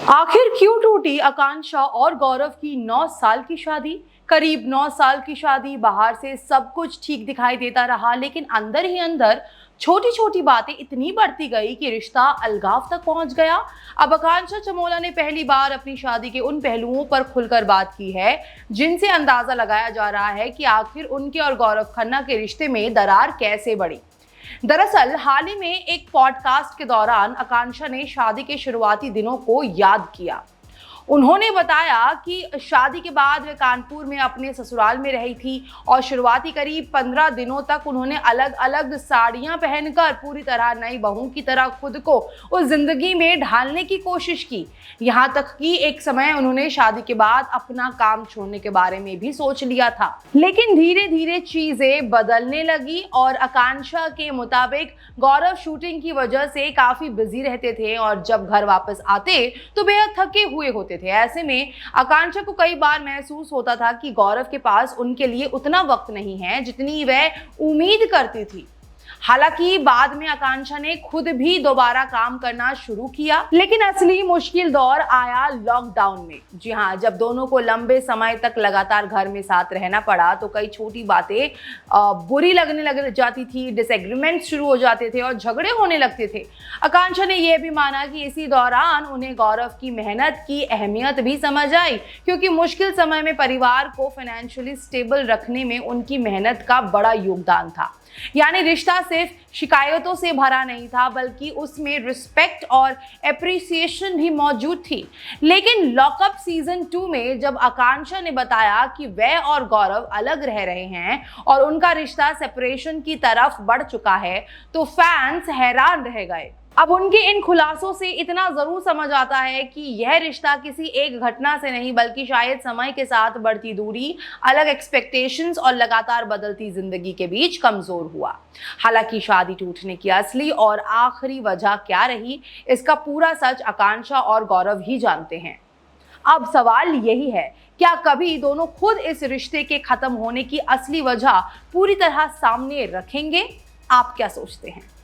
आखिर क्यों टूटी आकांक्षा और गौरव की 9 साल की शादी। करीब 9 साल की शादी, बाहर से सब कुछ ठीक दिखाई देता रहा, लेकिन अंदर ही अंदर छोटी छोटी बातें इतनी बढ़ती गई कि रिश्ता अलगाव तक पहुंच गया। अब आकांक्षा चमोला ने पहली बार अपनी शादी के उन पहलुओं पर खुलकर बात की है जिनसे अंदाजा लगाया जा रहा है कि आखिर उनके और गौरव खन्ना के रिश्ते में दरार कैसे बढ़ी। दरअसल हाल ही में एक पॉडकास्ट के दौरान आकांक्षा ने शादी के शुरुआती दिनों को याद किया। उन्होंने बताया कि शादी के बाद वे कानपुर में अपने ससुराल में रही थी और शुरुआती करीब 15 दिनों तक उन्होंने अलग अलग साड़ियां पहनकर पूरी तरह नई बहू की तरह खुद को उस जिंदगी में ढालने की कोशिश की। यहाँ तक कि एक समय उन्होंने शादी के बाद अपना काम छोड़ने के बारे में भी सोच लिया था, लेकिन धीरे धीरे चीजें बदलने लगी और आकांक्षा के मुताबिक गौरव शूटिंग की वजह से काफी बिजी रहते थे और जब घर वापस आते तो बेहद थके हुए होते थे। ऐसे में आकांक्षा को कई बार महसूस होता था कि गौरव के पास उनके लिए उतना वक्त नहीं है जितनी वह उम्मीद करती थी। हालांकि बाद में आकांक्षा ने खुद भी दोबारा काम करना शुरू किया, लेकिन असली मुश्किल दौर आया लॉकडाउन में। जी हाँ, जब दोनों को लंबे समय तक लगातार घर में साथ रहना पड़ा तो कई छोटी बातें बुरी लगने लग जाती थी, डिसएग्रीमेंट शुरू हो जाते थे और झगड़े होने लगते थे। आकांक्षा ने यह भी माना कि इसी दौरान उन्हें गौरव की मेहनत की अहमियत भी समझ आई, क्योंकि मुश्किल समय में परिवार को फाइनेंशियली स्टेबल रखने में उनकी मेहनत का बड़ा योगदान था। यानी रिश्ता सिर्फ शिकायतों से भरा नहीं था, बल्कि उसमें रिस्पेक्ट और एप्रिसिएशन भी मौजूद थी। लेकिन लॉकअप सीजन 2 में जब आकांक्षा ने बताया कि वह और गौरव अलग रह रहे हैं और उनका रिश्ता सेपरेशन की तरफ बढ़ चुका है, तो फैंस हैरान रह गए। अब उनके इन खुलासों से इतना जरूर समझ आता है कि यह रिश्ता किसी एक घटना से नहीं, बल्कि शायद समय के साथ बढ़ती दूरी, अलग एक्सपेक्टेशंस और लगातार बदलती जिंदगी के बीच कमजोर हुआ। हालांकि शादी टूटने की असली और आखिरी वजह क्या रही, इसका पूरा सच आकांक्षा और गौरव ही जानते हैं। अब सवाल यही है, क्या कभी दोनों खुद इस रिश्ते के खत्म होने की असली वजह पूरी तरह सामने रखेंगे? आप क्या सोचते हैं?